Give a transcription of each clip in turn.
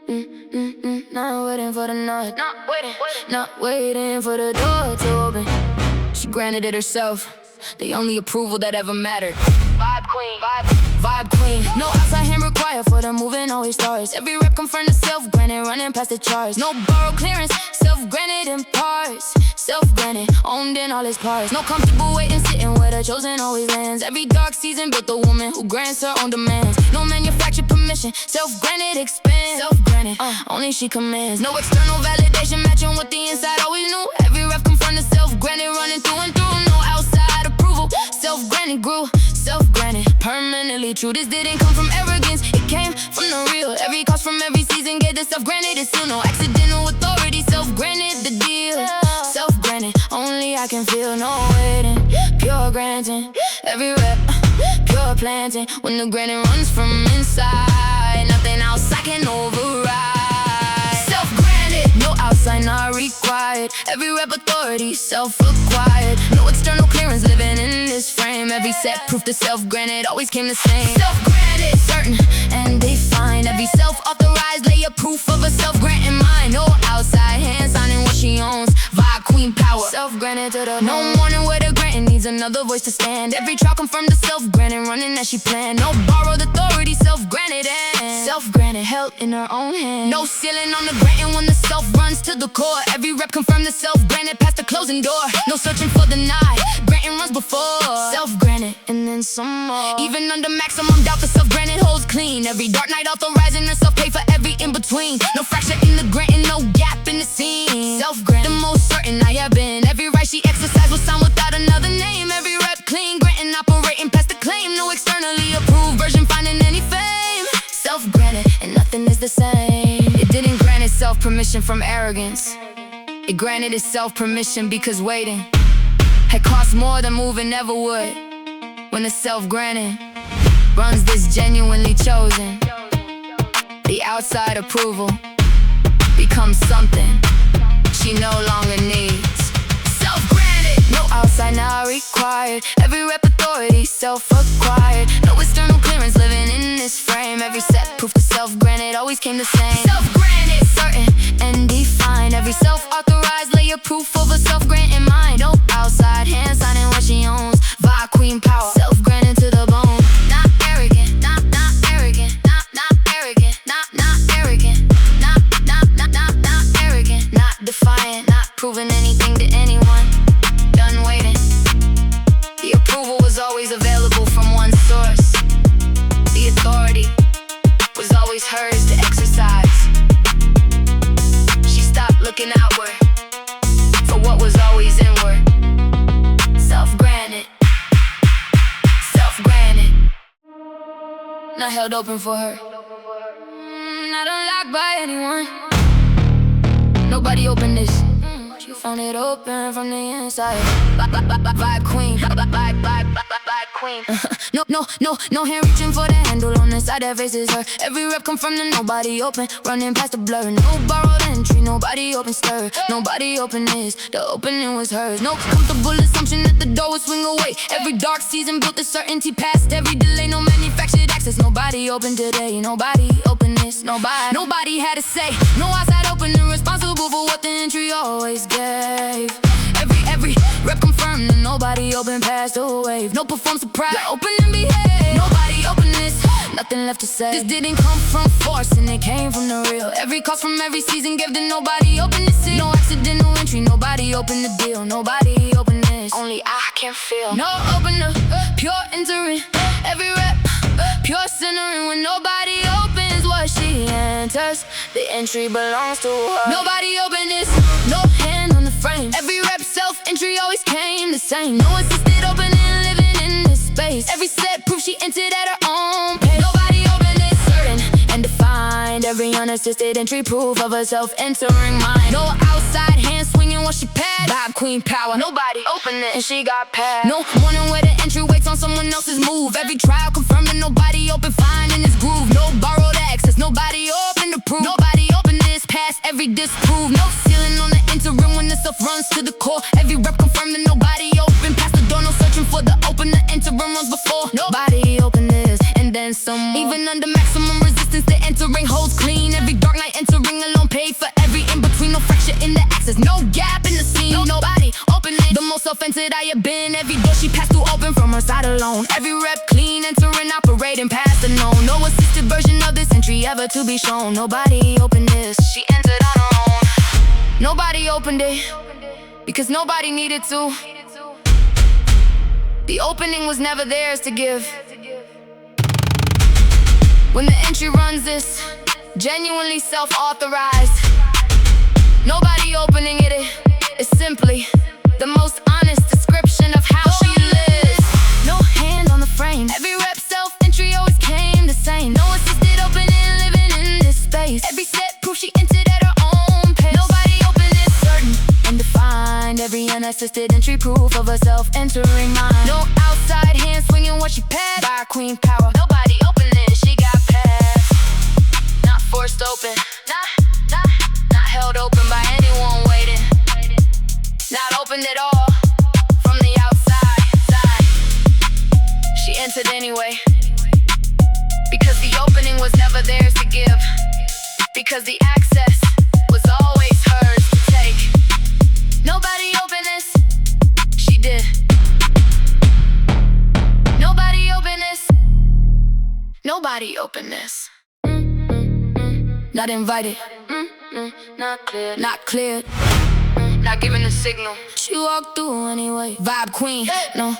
Not waiting for the nod. Not waiting for the door to open. She granted it herself, the only approval that ever mattered. Vibe queen, vibe queen. No outside hand required for the moving, always stars. Every rep confirm the self-granted, running past the charts. No borrowed clearance, self-granted in parts. Self-granted, owned in all its parts. No comfortable waiting, sitting where the chosen always lands. Every dark season built a woman who grants her own demands. No manufactured permission, self-granted expands. Self-granted, only she commands. No external validation matching what the inside always knew. Every rep confirm the self-granted, running through and through. No outside approval, self-granted grew. Self-granted, permanently true. This didn't come from arrogance, it came from the real. Every cost from every season gave the self-granted. It's still no accidental authority, self-granted the deal. Self-granted, only I can feel. No waiting, pure granting. Every rep, pure planting. When the granted runs from inside, nothing outside can override. Self-granted, no outside not required. Every rep authority, self-acquired. No external clearance living in this frame. Every set proof the self-granted always came the same. Self-granted, certain and defined. Every self-authorized layer proof of a self-granted mind. No outside hand signing what she owns. Vibe queen power, self-granted to the no morning where the granted needs another voice to stand. Every trial confirmed the self-granted, running as she planned. No borrowed authority, self-granted and self-granted held in her own hand. No ceiling on the granting when the self runs to the core. Every rep confirmed the self-granted past the closing door. No searching for the night, granting runs before. Self-granted and then some more. Even under maximum doubt the self-granted holds clean. Every dark night authorizing herself, pay for every in-between. No fracture in the granting, no gap in the scene. Self-granted, the most certain I have been. Every right she exercised was signed without another name. Every rep clean, granting operating past the claim. No externally approved version finding any fame. Self-granted and nothing is the same. It didn't grant itself permission from arrogance. It granted itself permission because waiting had cost more than moving ever would. When the self-granted runs this genuinely chosen, the outside approval becomes something she no longer needs. Self-granted, no outside now required. Every rep authority, self-acquired. No external clearance living in this frame. Every set proof the self-granted always came the same. Self-granted, certain and defined. Every self-authorized layer proof of a self-granted mind. No outside hand signing what she owns. Vibe queen power, self-granted to the bone. Not arrogant, not arrogant, not arrogant, not arrogant, not arrogant, not defiant, not proving anything to anyone. Done waiting. The approval was always available from one source. The authority was always hers to exercise. She stopped looking outward for what was always inward. Self-granted, self-granted. Not held open for her. Not unlocked by anyone. Nobody opened this. She found it open from the inside. Vibe queen, vibe queen. No hand reaching for the handle on the side that faces her. Every rep confirmed that nobody open, running past the blur. No borrowed entry, nobody open stir. Nobody open this, the opening was hers. No comfortable assumption that the door would swing away. Every dark season built the certainty past every delay. No manufactured access, nobody open today. Nobody open this, nobody had to say. No outside opening, responsible for what the entry always gave. Every rep confirmed that nobody open past the wave. No perform surprise, open and behave. Nobody open this, nothing left to say. This didn't come from force and it came from the real. Every cost from every season gave to nobody open the seal. No accidental entry, nobody open the deal. Nobody open this, only I can feel. No opener, pure entering. Every rep, pure centering. When nobody opens what she enters, the entry belongs to her. Nobody open this, no hand on the frame. Every rep self-entry always came the same. No assisted opening, living in this space. Every set proof she entered at her own pace. Nobody open this, certain and defined. Every unassisted entry proof of a self-entering mind. No outside hand swinging what she passed. Vibe queen power, nobody open it and she got passed. No warning where the entry waits on someone else's move. Every trial confirming nobody open, finding this groove. No borrowed access, nobody open to prove. Nobody open this past every disprove. No ceiling on the interim when the self runs to the core. Every rep confirmed that nobody open past the door. No searching for the open, the interim runs before. Nobody open this and then some. Even under maximum resistance, the entering holds clean. Every dark night alone. Every rep clean, entering, operating past the known. No assisted version of this entry ever to be shown. Nobody opened this, she entered on her own. Nobody opened it, because nobody needed to. The opening was never theirs to give. When the entry runs this, genuinely self-authorized. Nobody opening it, it's simply the most honest description of how she lives. No hand on the frame, every rep self-entry always came the same. No assisted opening, living in this space. Every step proof she entered at her own pace. Nobody opened it, certain and defined. Every unassisted entry proof of herself entering mind. No outside hand swinging what she passed by her queen power. Nobody opened it, she got passed. Not forced open, not held open by anyone waiting. Not opened at all from the outside. She entered anyway, because the opening was never theirs to give. Because the access was always hers to take. Nobody opened this, she did. Nobody opened this, nobody opened this. Not invited, not cleared, not cleared. Not giving the signal, she walked through anyway. Vibe queen, no.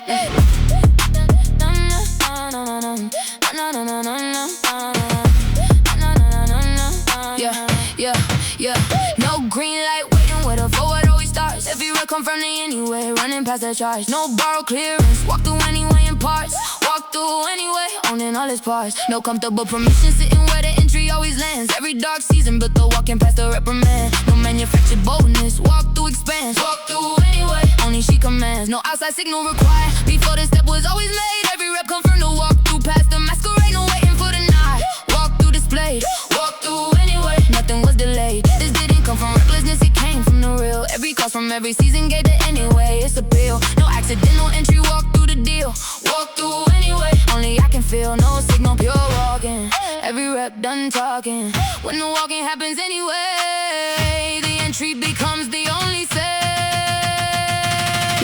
Yeah. No green light waiting where the forward always starts. Every rep come from the anyway, running past the charge. No borrow clearance, walk through anyway in parts. Walk through anyway, owning all its parts. No comfortable permission, sitting where the entry always lands. Every dark season, but the walking past the reprimand. No manufactured boldness, walk through expanse. Walk through anyway, only she commands. No outside signal required, before the step was always made. Every rep confirmed to walk through past the masquerade. No waiting for the nod, walk through displayed. Walk through anyway, nothing was delayed. This didn't come from recklessness, it came from the real. Every cost from every season gave it anyway, it's a bill. No accidental entry, walk through the deal. Walk through anyway, only I can feel. No signal, pure walking. Every rep done talking. When the walking happens anyway, the entry becomes the only say.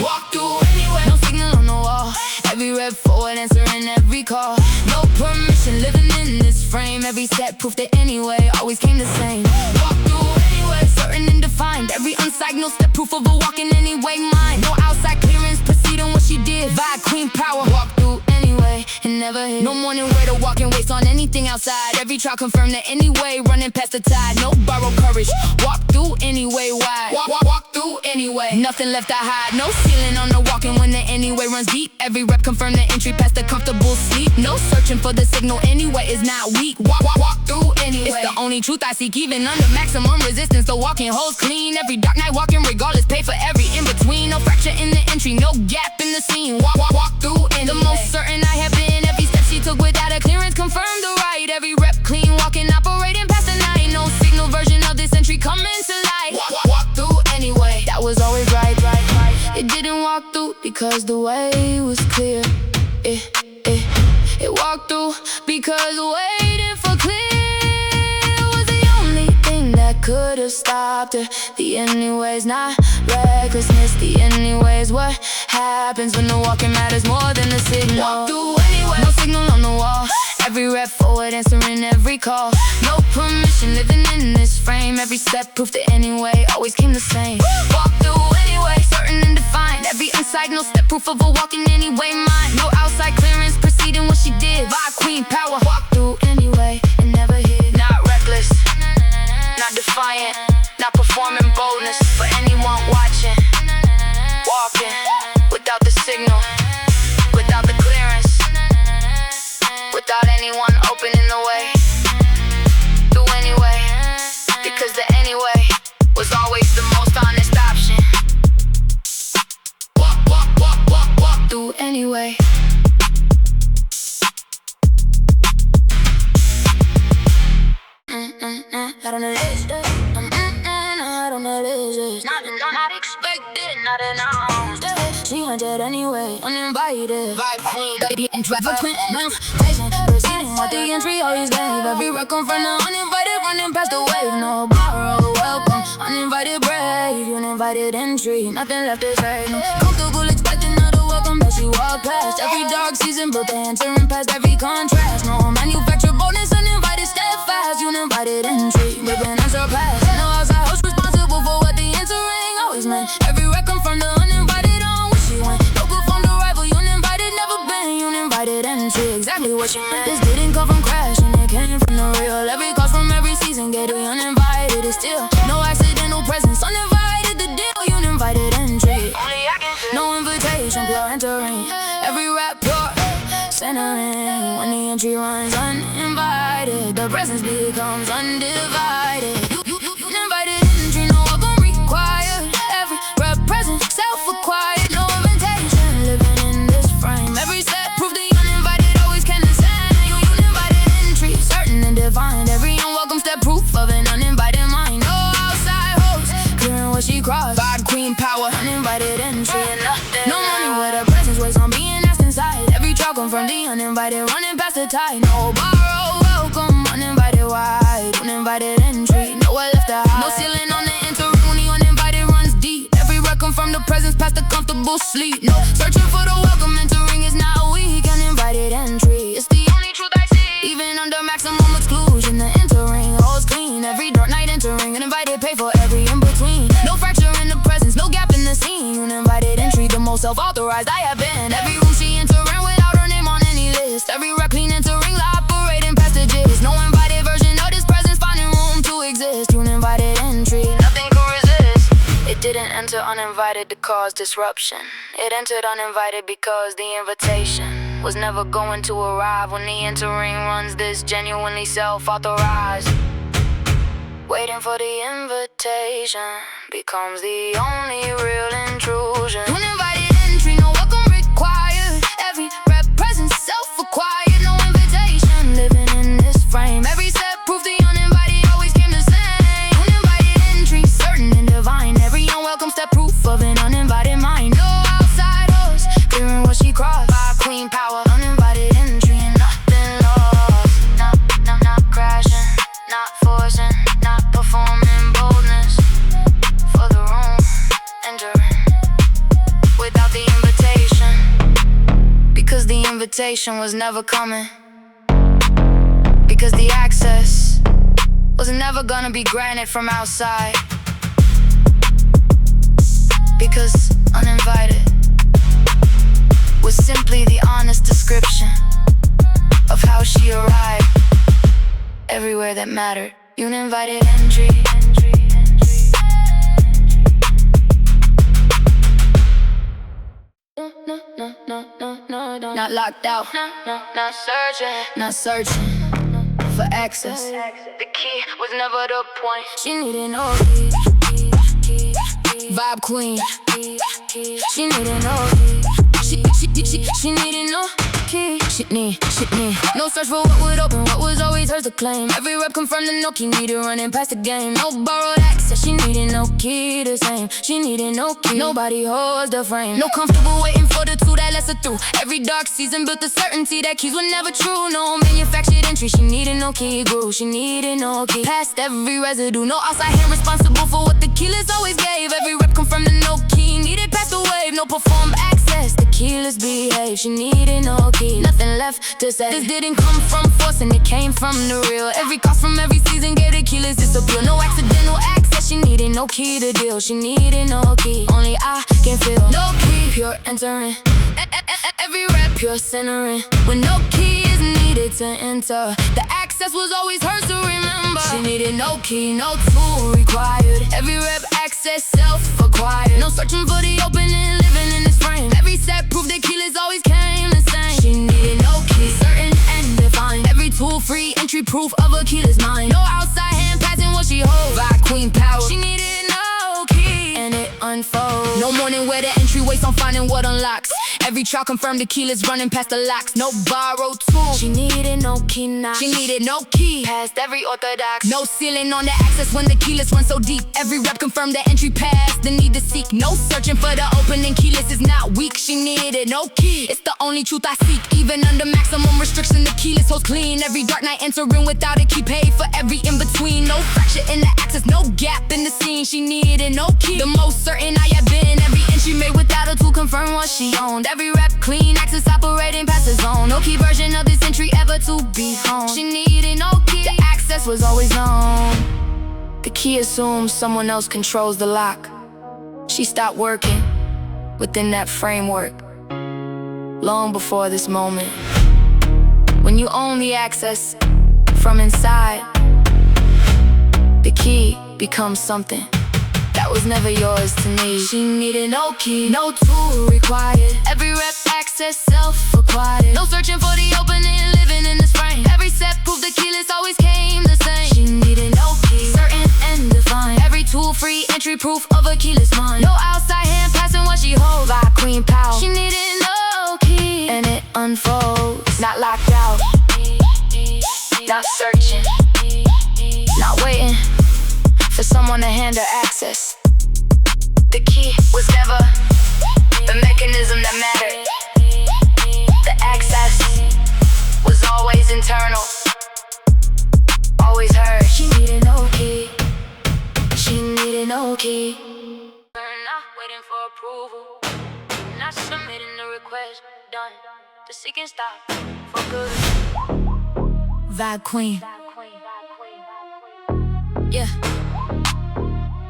Walk through anyway, no signal on the wall. Every rep forward answering every call. No permission, living in this frame. Every step proof that anyway always came the same. Walk through anyway, certain and defined. Every unsignal step proof of a walking anyway mind. No outside clearance preceding what she did. Vibe queen power, walk through anyway and never hit. No morning way to walk and waste on anything outside. Every trial confirmed that anyway, running past the tide. No borrowed courage, walk through anyway wide. Walk through anyway, nothing left to hide. No ceiling on the walking when the anyway runs deep. Every rep confirmed the entry past the comfortable sleep. No searching for the signal anyway is not weak. Walk through anyway, it's the only truth I seek. Even under maximum resistance, the walking holds clean. Every dark night walking regardless, pay for every in-between. No fracture in the entry, no gap in the scene. Walk through anyway, the most certain I have been. Every step she took without a clearance confirmed the right. Every rep clean, walking, operating past the night. No signal version of this entry coming to light. Walk through anyway, that was always right. It didn't walk through because the way was clear. It walked through because waiting for clear was the only thing that could have stopped her. The anyways, not recklessness. The anyways, what happens when the walking matters more than the signal. Walk through anyway, no signal on the wall. Every rep forward answering every call. No permission, living in this frame. Every step proof that anyway always came the same. Walk through anyway, certain and defined. Every inside, no step proof of a walking anyway mind. No outside clearance preceding what she did. Vibe queen power, walk through anyway and never hid. Not reckless, not defiant, not performing boldness for anyone watching. Walking without the signal, without the clearance, without anyone opening the way. Through anyway, because the anyway was always the most honest option. Walk through anyway. I don't know this. I don't know this. Not expected, not announced. She entered anyway, uninvited. Vibe queen, baby and driver queen. Proceeding with the entry, always gave. Every rep come from the uninvited, running past the wave. No borrow, welcome, uninvited brave. Uninvited entry, nothing left to say. Comfortable expecting her to welcome, but she she walked past. Every dark season, but they entering past every contrast. No manufactured bonus, uninvited, steadfast. Uninvited entry, ripping and surpass. No outside host responsible for what the entering always meant. Every rep come from the uninvited on which she went. No performed arrival, uninvited, never been. Uninvited entry, exactly what she meant. This didn't come from crashing, it came from the real. Every cause from every season, get it uninvited. It's still no accidental presence, uninvited. The deal, uninvited entry. No invitation, pure entering. Every rap pure centering. When the entry runs uninvited, the presence becomes undivided. Uninvited entry, no welcome required. Every rap presence, self-acquired. No invitation, living in this frame. Every step proof the uninvited always can ascend. Uninvited entry, certain and defined. Every unwelcome step proof of an uninvited mind. No outside host, clearing what she crossed. Vibe queen power, uninvited entry and nothing. No money where the presence waits on being asked inside. Every trial come from the uninvited, running past the tide. No borrow, welcome, uninvited wide. Uninvited entry, nowhere left to hide. No ceiling on the entering when the uninvited runs deep. Every rep come from the presence past the comfortable sleep. No searching for the welcome, entering is not weak. Uninvited entry, it's the only truth I see. Even under maximum exclusion, the entering holds clean. Every dark night entering, uninvited pay for every in-between. No fracture in the presence, no gap in the scene. Uninvited entry, the most self-authorized I have been. Every room she entering without her name on any list. Every rep clean entering, operating passages. No invited version of this presence, finding room to exist. Uninvited entry, nothing could resist. It didn't enter uninvited to cause disruption. It entered uninvited because the invitation was never going to arrive. When the entering runs this genuinely self-authorized, waiting for the invitation becomes the only real intrusion. Uninvited entry, no welcome required. Every rep presence self-acquired. No invitation, living in this frame. Every step proof the uninvited always came the same. Uninvited entry, certain and divine. Every unwelcome step proof of an uninvited mind. No outside host, clearing what she crossed. Vibe queen power, uninvited entry and nothing lost. Not crashing, not forcing, not performing boldness for the room, entering without the invitation, because the invitation was never coming, because the access was never gonna be granted from outside, because uninvited was simply the honest description of how she arrived everywhere that mattered. Uninvited entry. No. Not locked out. Not searching for access. The key was never the point. She needed no key. Vibe queen. She needed no key. She needed no key. Shit need. No search for what would open, what was always hers to claim. Every rep confirmed the no key, needed running past the game. No borrowed access, she needed no key the same. She needed no key, nobody holds the frame. No comfortable waiting for the two that lets her through. Every dark season built the certainty that keys were never true. No manufactured entry, she needed no key grew. She needed no key, past every residue. No outside hand responsible for what the keyless always gave. Every rep confirmed the no key, needed past the wave. No performed access, the keyless behave. She needed no key, nothing left to say. This didn't come from forcing, it came from the real. Every cost from every season gave the keyless disappear. No accidental access, she needed no key to deal. She needed no key, only I can feel. No key, pure entering. Every rep pure centering. When no key is needed to enter, the access was always hers to remember. She needed no key, no tool required. Every rep access self-acquired. No searching for the opening, living in this frame. Every step proved the keyless always came the same. She needed no key, certain and defined. Every tool free, entry proof of a keyless mind. No outside hand passing what she holds. Vibe queen power. She needed no key, and it unfolds. No morning where the entry waits on finding what unlocks. Every trial confirmed the keyless running past the locks. No borrowed tool. She needed no key now. She needed no key, past every orthodox. No ceiling on the access when the keyless run so deep. Every rep confirmed the entry past the need to seek. No searching for the opening, keyless is not weak. She needed no key, it's the only truth I seek. Even under maximum restriction, the keyless holds clean. Every dark night entering without a key, paid for every in-between. No fracture in the access, no gap in the scene. She needed no key, the most certain I have been. Every inch she made without a tool, confirm what she owned. Every rep clean, access operating past the zone. No key version of this entry ever to be honed. She needed no key, the access was always known. The key assumes someone else controls the lock. She stopped working within that framework long before this moment. When you own the access from inside, the key becomes something that was never yours to need. She needed no key, no tool required. Every rep access self-acquired. No searching for the opening, living in this frame. Every set proved the keyless always came the same. She needed no key, certain and defined. Every tool free, entry proof of a keyless mind. No outside hand passing what she holds by Queen Power. She needed no key, and it unfolds. Not locked out, not searching, not waiting for someone to hand her access. The key was never the mechanism that mattered. The access was always internal, always hers. She needed no key, she needed no key. Not waiting for approval, not submitting the request. Done, the seeking stop for good. Vibe Queen. Yeah.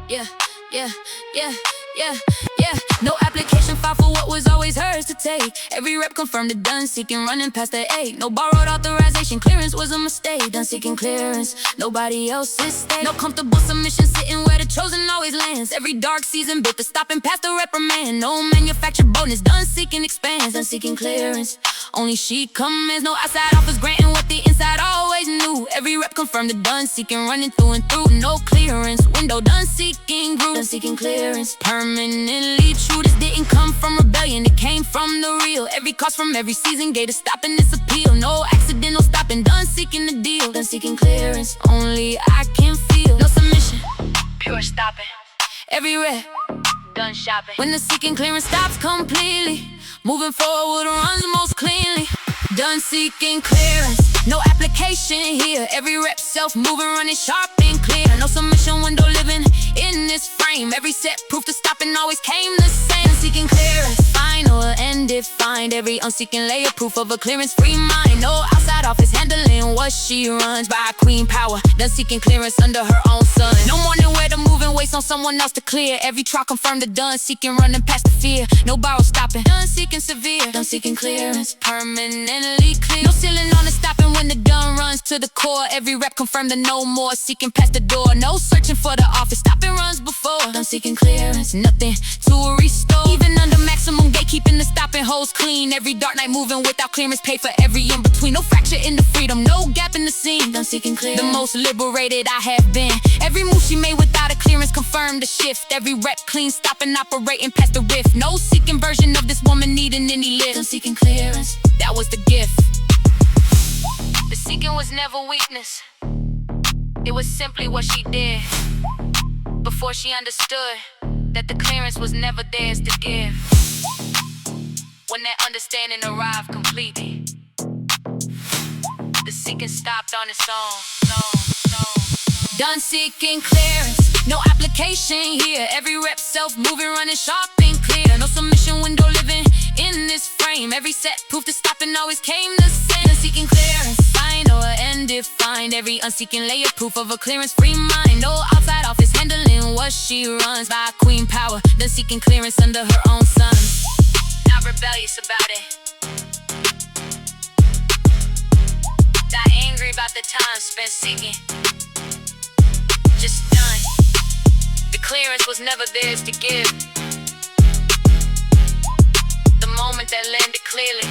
Yeah, yeah, yeah, yeah, yeah. No application file for what was always hers to take. Every rep confirmed it, done seeking, running past the 8. No borrowed authorization, clearance was a mistake. Done seeking clearance, nobody else's stake. No comfortable submission, sitting where the chosen always lands. Every dark season built to stopping past the reprimand. No manufactured bonus, done seeking expands. Done seeking clearance, only she commands. No outside office granting what the inside always knew. Every rep confirmed it, done seeking, running through and through. No clearance window, done seeking group, done seeking clearance. Permanently true, this didn't come from rebellion, it came from the real. Every cost from every season gate is stopping this appeal. No accidental stopping, done seeking the deal. Done seeking clearance, only I can feel. No submission, pure stopping. Every rep, done shopping. When the seeking clearance stops completely, moving forward runs most cleanly. Done seeking clearance, no application here. Every rep self-moving, running sharp and clear. No submission window, living in this frame. Every set proof to stopping always came the same. Seeking clearance, final and defined. Every unseeking layer, proof of a clearance-free mind. No outside office handling what she runs by Queen Power. Done seeking clearance under her own sun. No more nowhere to move and waste on someone else to clear. Every trial confirmed the done seeking, running past the fear. No borrow stopping, done seeking severe. Done seeking clearance, permanently clear. No ceiling on the stopping when the done runs to the core. Every rep confirmed the no more, seeking past the door. No searching for the office, stopping runs before. Done seeking clearance, nothing to restore. Even under maximum gatekeeping, the stopping holds clean. Every dark night moving without clearance, pay for every in-between. No fracture in the freedom, no gap in the scene. Done seeking clearance, the most liberated I have been. Every move she made without a clearance confirmed the shift. Every rep clean, stopping, operating past the rift. No seeking version of this woman needing any lift. Done seeking clearance, that was the gift. The seeking was never weakness, it was simply what she did. Before she understood that the clearance was never theirs to give. When that understanding arrived completely, the seeking stopped on its own. Done seeking clearance, no application here. Every rep self-moving, running sharp and clear. No submission window, living in this frame. Every set proof to stopping always came the same. Done seeking clearance, final and defined. Every unseeking layer, proof of a clearance-free mind. No outside office handling what she runs by Queen Power. Done seeking clearance under her own sun. Not rebellious about it, not angry about the time spent seeking. Just done. The clearance was never theirs to give. The moment that landed clearly,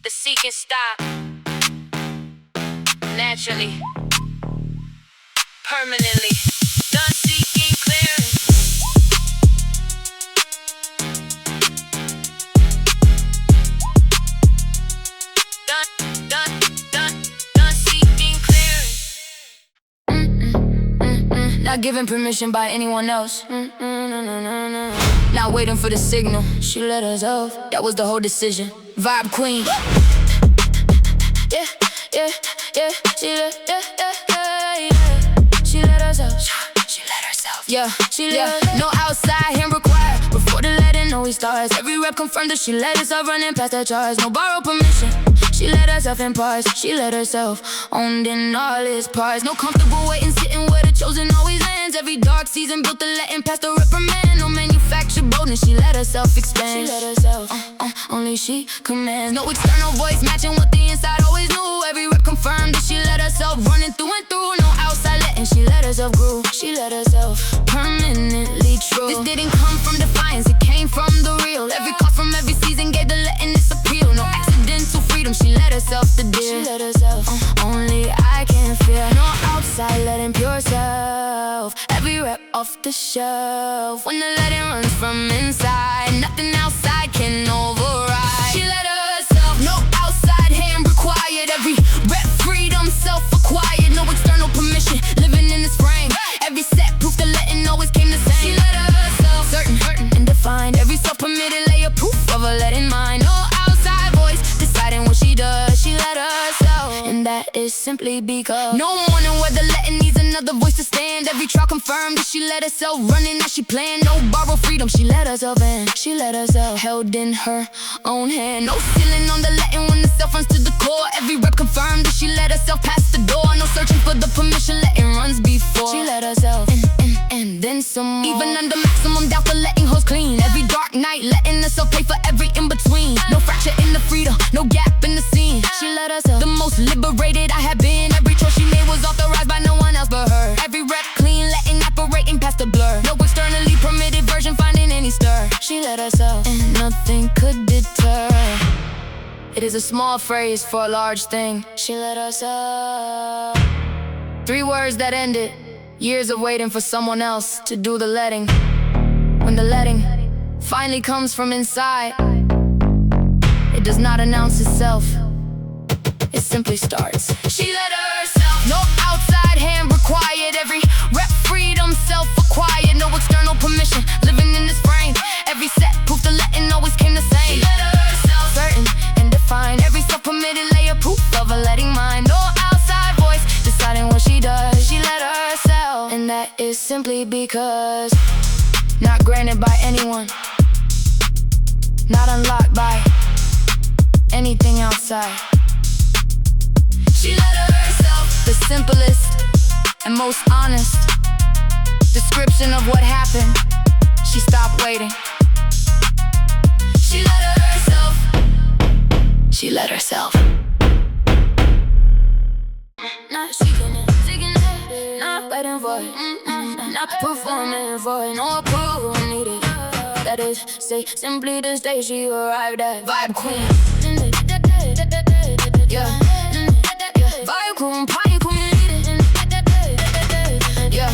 the seeking stopped naturally, permanently. Done seeking clearance. Done seeking clearance. Not given permission by anyone else. Not waiting for the signal, she let herself. That was the whole decision. Vibe Queen. Yeah, yeah, yeah. She let herself. She let herself. Yeah, no outside hand required. Before the letting know we starts, every rep confirmed that she let herself running past that charge. No borrowed permission, she let herself in parts. She let herself owned in all its parts. No comfortable waiting, sitting where the chosen always lands. Every dark season built the letting past the reprimand. No manufactured boldness, she let herself expand. She let herself, only she commands. No external voice matching what the inside always knew. Every rep confirmed that she let herself running through and through. No outside letting, she let herself grow. She let herself permanently true. This didn't come from defiance, it came from the real. Every call from every season gave the letting its appeal. No accidental freedom, she let herself the deal. She let herself, only I can fear. No outside letting, pure self. Every rep off the shelf. When the letting runs from inside, nothing outside can override. She let herself, no outside hand required. Every rep freedom, self-acquired. No external permission, living in this frame. Every set proof the letting always came the same. She let herself, certain and defined. Every self-permitted layer proof of a letting mind. No outside voice deciding what she does. She let herself, and that is simply because no wondering where the letting needs another voice to stand. Every trial confirmed that she let herself running as she planned. No borrowed freedom, she let herself in. She let herself held in her own hand. No ceiling on the letting when the self runs to the core. Every rep confirmed that she let herself pass the door. No searching for the permission, letting runs before. She let herself and then some more. Even under maximum doubt, the letting holds clean. Every dark night, letting herself pay for every in-between. No fracture in the freedom, no gap in the scene. She let herself, the most liberated I have been. Every choice she made was authorized by no one else but her. Every rep clean, letting operating past the blur. No externally permitted version finding any stir. She let herself, and nothing could deter. It is a small phrase for a large thing. She let herself. 3 words that ended years of waiting for someone else to do the letting. When the letting finally comes from inside, it does not announce itself, it simply starts. She let herself, no outside hand required. Every rep freedom, self-acquired. No external permission, living in this frame. Every set proof the letting always came the same. She let herself, certain and defined. Every self-permitted layer proof of a letting mind. No outside voice deciding what she does. She let herself, and that is simply because not granted by anyone, not unlocked by anything outside. She let herself, the simplest and most honest description of what happened. She stopped waiting. She let herself. She let herself. Not seeking it, not waiting for it, not performing for it. No approval needed. That is, say simply the stage she arrived at. Vibe queen. Yeah. Vibe queen, pine queen. Yeah.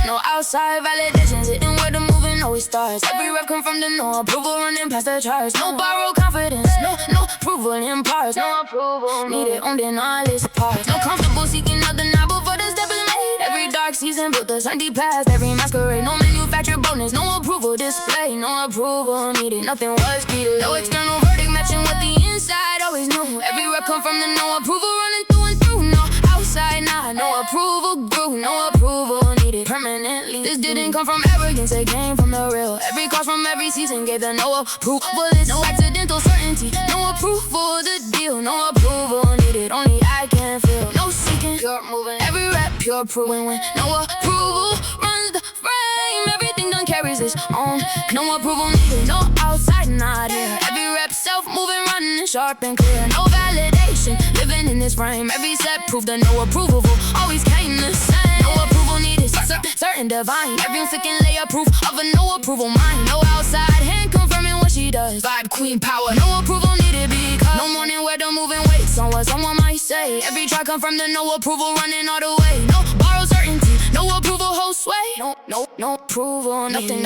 No outside validations, hitting where the moving always starts. Every rep come from the no approval, running past the charts. No borrowed confidence, no approval in parts. No approval needed, owned in all its parts. No comfortable seeking nothing now before the step is made. Every dark season built a Sunday past. Every masquerade, no manufactured bonus. No approval display, no approval needed. Nothing was delayed. No external verdict matching what the inside always knew. Every rep come from the no approval, running through and through. No outside, nah, no approval grew. No approval needed permanently. This didn't come from arrogance, it came from the real. Every cause from every season gave the no approval. It's no accidental certainty, no approval the deal. No approval needed, only I can feel. No seeking, pure moving. Every rep pure proving. When no approval runs the frame, everything done carries its own. No approval needed, no outside, not here. Every rep self-moving, running sharp and clear. No validation, living in this frame. Every set proved the no approval always came the same. No approval needed, certain divine. Every flicking layer proof of a no approval mind. No outside hand confirming what she does. Vibe queen power, no approval needed because no morning where the moving waits on what someone might say. Every try come from the no approval, running all the way. No borrowed certainty, no approval holds sway. No approval, nothing.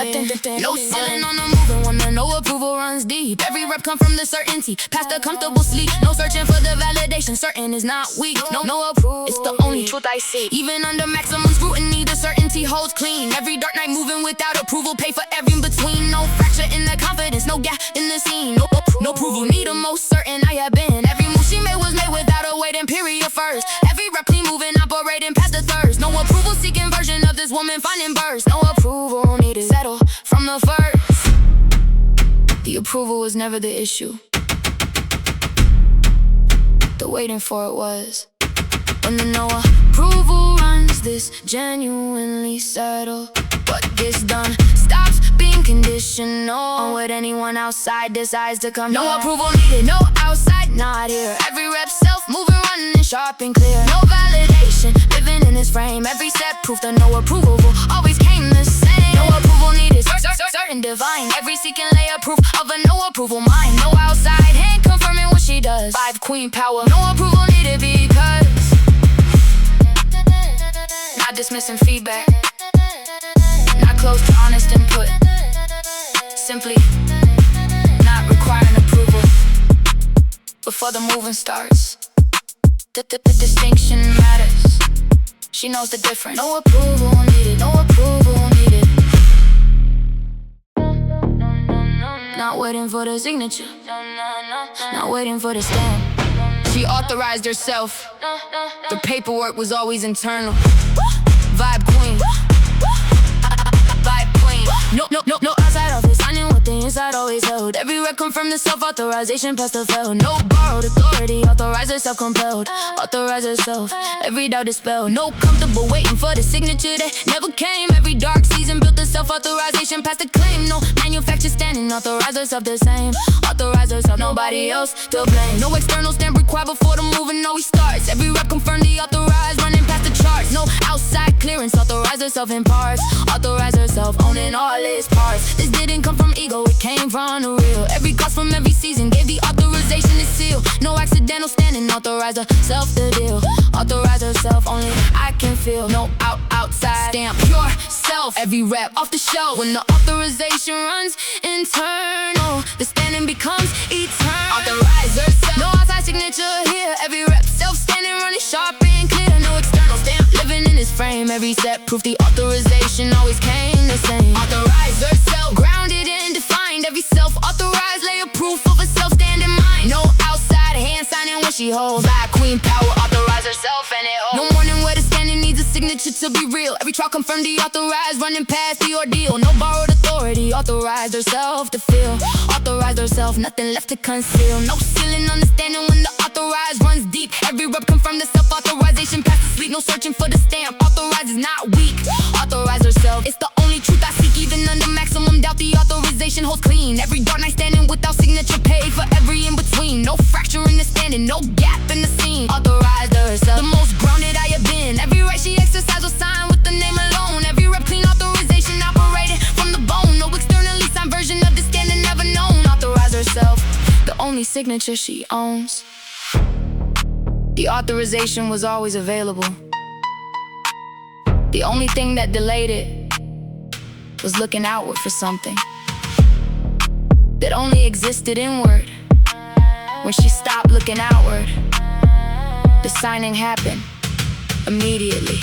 No ceiling on the moving when the no approval runs deep. Every rep come from the certainty, past the comfortable sleep. No searching for the validation, certain is not weak. No approval, it's the only truth I see. Even under maximum scrutiny, the certainty holds clean. Every dark night moving without approval, pay for every in between. No fracture in the confidence, no gap in the scene. No approval, need the most certain I have been. Every move she made was made without a waiting period first. Every rep clean moving, operating past the thirds. No approval seeking version of this this woman finding burst. No approval needed, settle from the first. The approval was never the issue. The waiting for it was. When the no approval runs, this genuinely settle. What gets done stops being conditional on what anyone outside decides to come. No approval needed, no outside, not here. Every rep self, moving, running, sharp and clear. No validation, living in this frame. Every step proof the no approval always came the same. No approval needed, certain divine. Every seeking layer proof of a no approval mind. No outside hand confirming what she does. 5 queen power, no approval needed because not dismissing feedback, not close to honest input, simply not requiring approval before the moving starts. The distinction matters. She knows the difference. No approval needed, no approval needed. Not waiting for the signature, not waiting for the stamp. She authorized herself. The paperwork was always internal. Vibe queen. Vibe queen. No outside office. Signing what the inside always held. Every rep come from the self-authorization past the failed. No borrowed authority. Authorize herself compelled. Authorize herself. Every doubt dispelled. No comfortable waiting for the signature that never came. Every dark season built the self-authorization past the claim. No manufactured standing. Authorize herself the same. Authorize herself. Nobody else to blame. No external stamp required before the moving always starts. Every rep confirm the authorized, running past the charts. No outside clearance. Authorize herself in parts. Authorize herself, owning all its parts. This didn't come from ego, it came from the real. Every cost from every season gave the authorization to seal. No accidental standing, authorize herself the deal. Authorize herself, only I can feel. No outside, stamp pure self. Every rep off the shelf. When the authorization runs internal, the standing becomes eternal. Authorize herself. No outside signature here. Every rep self-standing, running sharp and clear. No external stamp, living in this frame. Every step proof the authorization always came the same. Authorize herself, grounded and defined. Every self-authorized layer proof of a self-standing mind. No outside hand signing what she holds. Black queen power, authorize herself and it holds. No warning where the standing needs a signature to be real. Every trial confirmed the authorized, running past the ordeal. No borrowed authority, authorized herself to feel. Authorized herself, nothing left to conceal. No ceiling understanding when the authorized runs deep. Every rep confirmed the self-authorization past the sleep. No searching for the stamp, authorized is not weak. Authorize herself, it's the only truth I seek. Even under maximum doubt, the authorization holds clean. Every dark night standing without signature paid for every in-between. No fracture in the standing, no gap in the scene. Authorized herself, the most grounded I have been. Every right she exercised was signed with the name alone. Every rep clean authorization operated from the bone. No externally signed version of the standing never known. Authorize herself, the only signature she owns. The authorization was always available. The only thing that delayed it was looking outward for something that only existed inward. When she stopped looking outward, the signing happened immediately.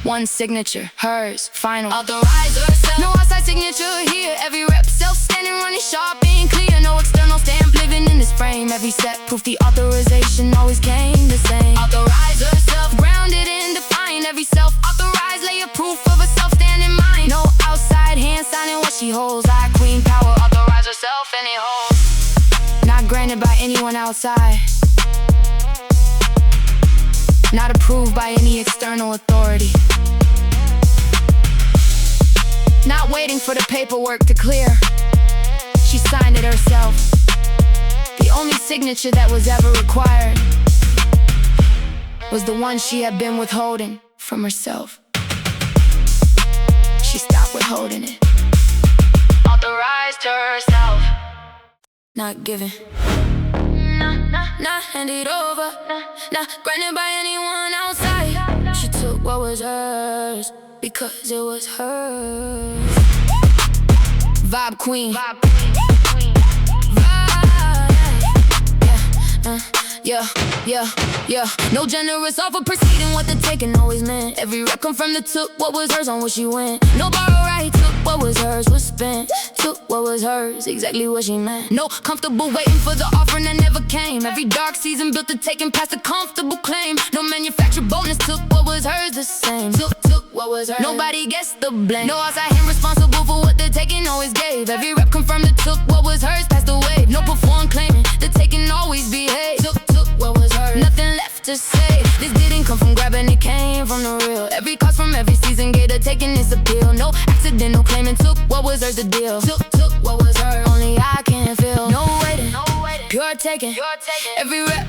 One signature, hers, final. Authorize herself. No outside signature here. Every rep self-standing, running sharp and clear. No external stamp, living in this frame. Every step proof the authorization always came the same. Authorize herself, grounded and defined. Every self-authorized layer proof of a self-standing mind. No outside hand signing what she holds. I queen power, authorize herself and it holds. Not granted by anyone outside. Not approved by any external authority. Not waiting for the paperwork to clear. She signed it herself. The only signature that was ever required was the one she had been withholding from herself. She stopped withholding it. Authorized herself. Not given. Not handed over. Not granted by anyone outside. She took what was hers because it was hers. Vibe queen. Vibe. Yeah, yeah, yeah. No generous offer preceding what the taking always meant. Every rep come from the took what was hers on what she went. No borrow right, took what was hers was spent. Took what was hers, exactly what she meant. No comfortable waiting for the offering that never came. Every dark season built the taking past a comfortable claim. No manufactured bonus, took what was hers the same. Took what was hers. Nobody gets the blame. No outside hand responsible for what the taking always gave. Every rep come from the took what was hers past the wave. No perform claiming the taking always behaved. Took what was hers. Nothing left to say. This didn't come from grabbing, it came from the real. Every cost from every season gave the taking its appeal. No accidental claiming, took what was hers the deal. Took what was hers. Only I can feel. No waiting, pure taking. Every rep,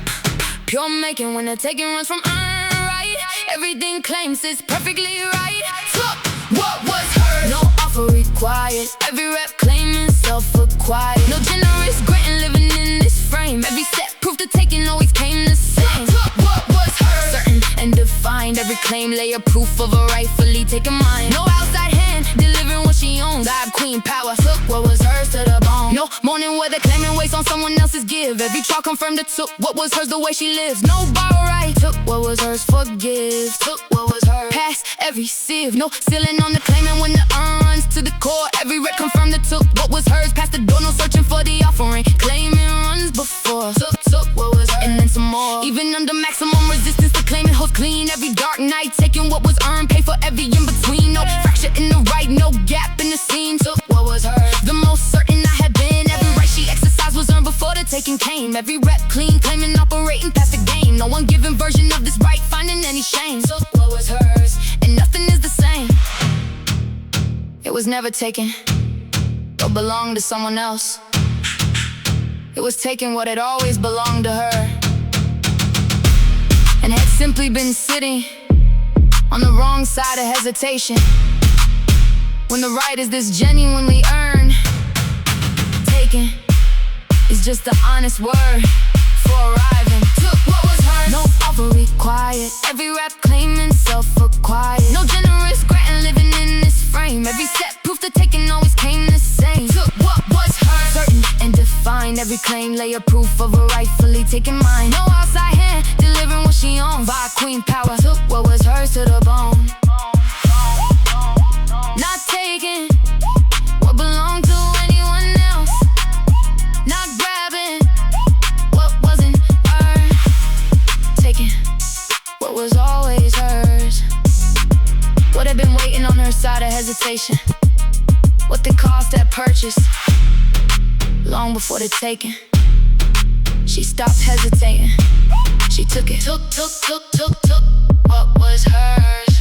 pure making. When the taking runs from right, everything claims it's perfectly right. Took what was hers. No offer required. Every rep claiming self-acquired. No generous granting living in this frame. Every step proof the taking always came the same. Took what was hers. Certain and defined. Every claim layer proof of a rightfully taken mine. No outside hand delivering what she owns. God, queen, power. Took what was hers to the bone. No mourning where the claiming waste on someone else's give. Every trial confirmed it took what was hers the way she lives. No borrow right. Took what was hers, forgive. Took what was hers. Pass every sieve. No ceiling on the claiming when the runs to the core. Every rep confirmed it took what was hers. Past the door, no searching for the offering. Claiming runs before. Took what was hers. And then some more. Even under maximum resistance, the claiming holds clean. Every dark night, taking what was earned. Pay for every in between. No fracture in the right, no gap in the scene. Took what was hers. The most certain I had been. Every right she exercised was earned before the taking came. Every rep clean, claiming operating past the game. No one given version of this right, finding any shame. Took what was hers, and nothing is the same. It was never taken, but belonged to someone else. It was taking what had always belonged to her, and had simply been sitting on the wrong side of hesitation, when the right is this genuinely earned. Taken is just the honest word for arriving. Took what was hers. No offer required. Every rap claiming self-acquired. No generous granting living in this frame. Every step proof the taking always came the same. Took what was hers. Certain and defined. Every claim layer proof of a rightfully taken mine. No outside hand delivering what she owned. By queen power. Took what was hers to the bone. Not taking what belonged to anyone else. Not grabbing what wasn't earned. Taking what was always hers. What had been waiting on her side of hesitation. What the cost at purchase. Long before the taking, she stopped hesitating. She took it. Took what was hers.